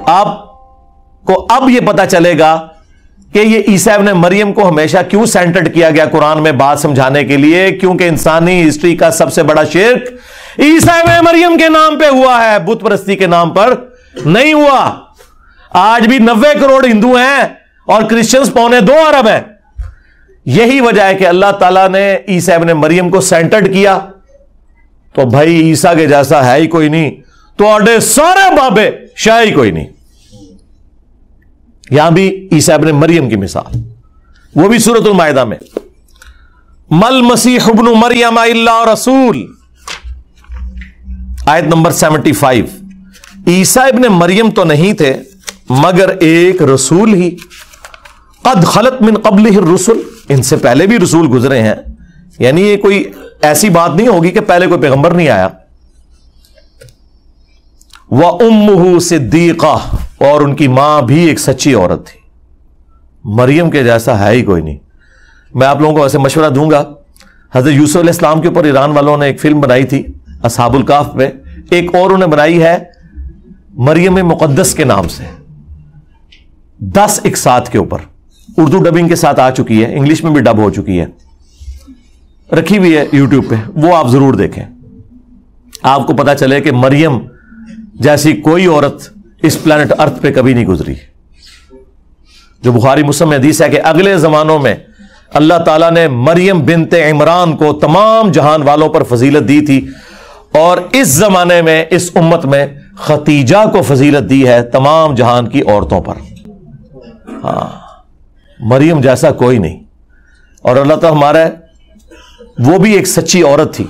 آپ کو اب یہ پتا چلے گا کہ یہ عیسیٰ ابن مریم کو ہمیشہ کیوں سینٹرڈ کیا گیا قرآن میں بات سمجھانے کے لیے، کیونکہ انسانی ہسٹری کا سب سے بڑا شرک عیسیٰ ابن مریم کے نام پہ ہوا ہے، بت پرستی کے نام پر نہیں ہوا۔ آج بھی 90 کروڑ ہندو ہیں اور کرسچنز 2.25 ارب ہیں۔ یہی وجہ ہے کہ اللہ تعالیٰ نے عیسیٰ ابن مریم کو سینٹرڈ کیا، تو بھائی عیسیٰ کے جیسا ہے ہی کوئی نہیں، تو آڈے سارے بابے شاہ ہی کوئی نہیں۔ یہاں بھی عیسیٰ ابن مریم کی مثال، وہ بھی سورۃ المائدہ میں، مل مسیح ابن مریم الا رسول، آیت نمبر 75۔ عیسیٰ ابن مریم تو نہیں تھے مگر ایک رسول ہی، قد خلت من قبلہ الرسل، ان سے پہلے بھی رسول گزرے ہیں، یعنی یہ کوئی ایسی بات نہیں ہوگی کہ پہلے کوئی پیغمبر نہیں آیا۔ وَأُمُّهُ صِدِّيقَةٌ، اور ان کی ماں بھی ایک سچی عورت تھی۔ مریم کے جیسا ہے ہی کوئی نہیں۔ میں آپ لوگوں کو ایسے مشورہ دوں گا، حضرت یوسف علیہ السلام کے اوپر ایران والوں نے ایک فلم بنائی تھی اصحاب الکہف میں، ایک اور انہوں نے بنائی ہے مریم مقدس کے نام سے، 10 اقساط کے اوپر، اردو ڈبنگ کے ساتھ آ چکی ہے، انگلش میں بھی ڈب ہو چکی ہے، رکھی ہوئی ہے یوٹیوب پہ، وہ آپ ضرور دیکھیں، آپ کو پتا چلے کہ مریم جیسی کوئی عورت اس پلانٹ ارتھ پہ کبھی نہیں گزری۔ جو بخاری مسلم میں حدیث ہے کہ اگلے زمانوں میں اللہ تعالیٰ نے مریم بنت عمران کو تمام جہان والوں پر فضیلت دی تھی، اور اس زمانے میں اس امت میں ختیجہ کو فضیلت دی ہے تمام جہان کی عورتوں پر۔ ہاں، مریم جیسا کوئی نہیں، اور اللہ تعالیٰ ہمارا وہ بھی ایک سچی عورت تھی۔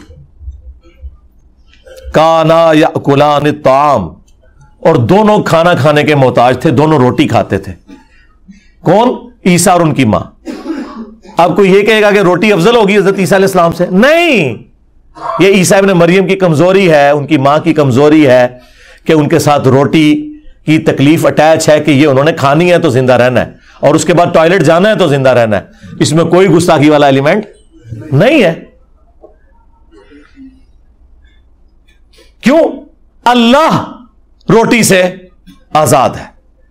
کانا یاکلان الطعام، اور دونوں کھانا کھانے کے محتاج تھے، دونوں روٹی کھاتے تھے۔ کون؟ عیسیٰ اور ان کی ماں۔ اب کوئی یہ کہے گا کہ روٹی افضل ہوگی حضرت عیسیٰ علیہ السلام سے؟ نہیں، یہ عیسیٰ ابن مریم کی کمزوری ہے، ان کی ماں کی کمزوری ہے کہ ان کے ساتھ روٹی کی تکلیف اٹیچ ہے کہ یہ انہوں نے کھانی ہے تو زندہ رہنا ہے، اور اس کے بعد ٹوائلٹ جانا ہے تو زندہ رہنا ہے۔ اس میں کوئی گستاخی والا ایلیمنٹ نہیں ہے۔ کیوں؟ اللہ روٹی سے آزاد ہے،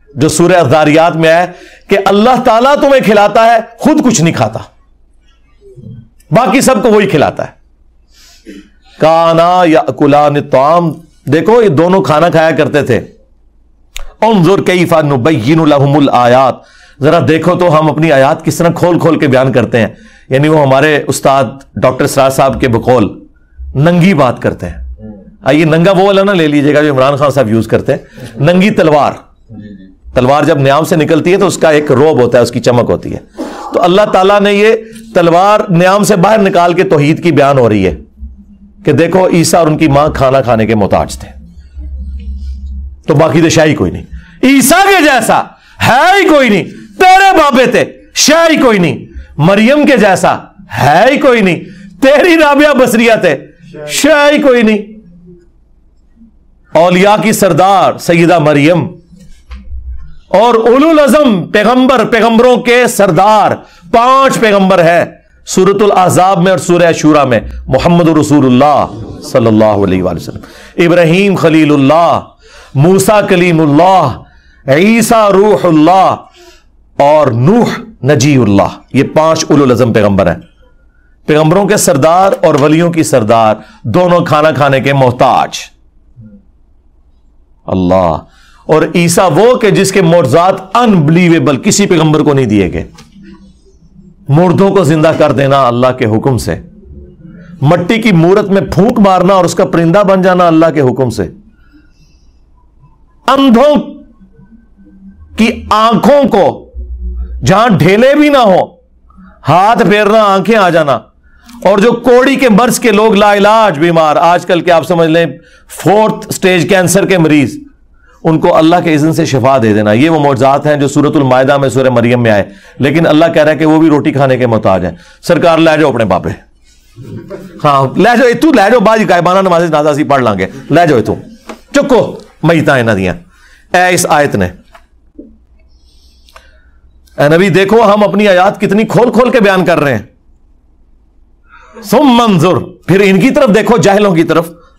جو سورہ الذاریات میں ہے کہ اللہ تعالیٰ تمہیں کھلاتا ہے، خود کچھ نہیں کھاتا، باقی سب کو وہی کھلاتا ہے۔ کانا یاکلان الطعام، دیکھو یہ دونوں کھانا کھایا کرتے تھے۔ انظر کیف نبین لہم الآیات، ذرا دیکھو تو ہم اپنی آیات کس طرح کھول کھول کے بیان کرتے ہیں، یعنی وہ ہمارے استاد ڈاکٹر سراج صاحب کے بقول ننگی بات کرتے ہیں۔ آئیے ننگا وہ والا نہ لے لیجیے گا جو عمران خان صاحب یوز کرتے ہیں، ننگی تلوار۔ تلوار جب نیام سے نکلتی ہے تو اس کا ایک روب ہوتا ہے، اس کی چمک ہوتی ہے، تو اللہ تعالیٰ نے یہ تلوار نیام سے باہر نکال کے توحید کی بیان ہو رہی ہے کہ دیکھو عیسیٰ اور ان کی ماں کھانا کھانے کے محتاج تھے، تو باقی تو شاہی کوئی نہیں۔ عیسیٰ کے جیسا ہے ہی کوئی نہیں، تیرے بابے تھے شاہی کوئی نہیں، مریم کے جیسا ہے ہی کوئی نہیں، تیری رابعہ بصریہ تھے شاہی کوئی نہیں۔ اولیاء کی سردار سیدہ مریم اور اولو العزم پیغمبروں کے سردار 5 پیغمبر ہیں سورۃ الاحزاب میں اور سورہ شورى میں، محمد رسول اللہ صلی اللہ علیہ وآلہ وسلم، ابراہیم خلیل اللہ، موسیٰ کلیم اللہ، عیسیٰ روح اللہ اور نوح نجی اللہ، یہ 5 اولو العزم پیغمبر ہیں۔ پیغمبروں کے سردار اور ولیوں کی سردار، دونوں کھانا کھانے کے محتاج۔ اللہ، اور عیسیٰ وہ کہ جس کے معجزات انبلیویبل، کسی پیغمبر کو نہیں دیے گئے۔ مردوں کو زندہ کر دینا اللہ کے حکم سے، مٹی کی مورت میں پھونک مارنا اور اس کا پرندہ بن جانا اللہ کے حکم سے، اندھوں کی آنکھوں کو جہاں ڈھیلے بھی نہ ہو ہاتھ پھیرنا، آنکھیں آ جانا، اور جو کوڑی کے مرض کے لوگ لا علاج بیمار، آج کل کے آپ سمجھ لیں 4th سٹیج کینسر کے مریض، ان کو اللہ کے اذن سے شفا دے دینا، یہ وہ معجزات ہیں جو سورۃ المائدہ میں سورہ مریم میں آئے، لیکن اللہ کہہ رہا ہے کہ وہ بھی روٹی کھانے کے محتاج ہیں۔ سرکار لے جاؤ اپنے بابے، ہاں لے جاؤ، تو لے جاؤ، بعض غائبانہ نماز نازا سی پڑھ لیں گے، لے جاؤ تو چکو میتاں نہ دیاں۔ اے اس آیت نے، اے نبی دیکھو ہم اپنی آیات کتنی کھول کھول کے بیان کر رہے ہیں۔ ثم انظر، پھر ان کی طرف دیکھو، جاہلوں کی طرف،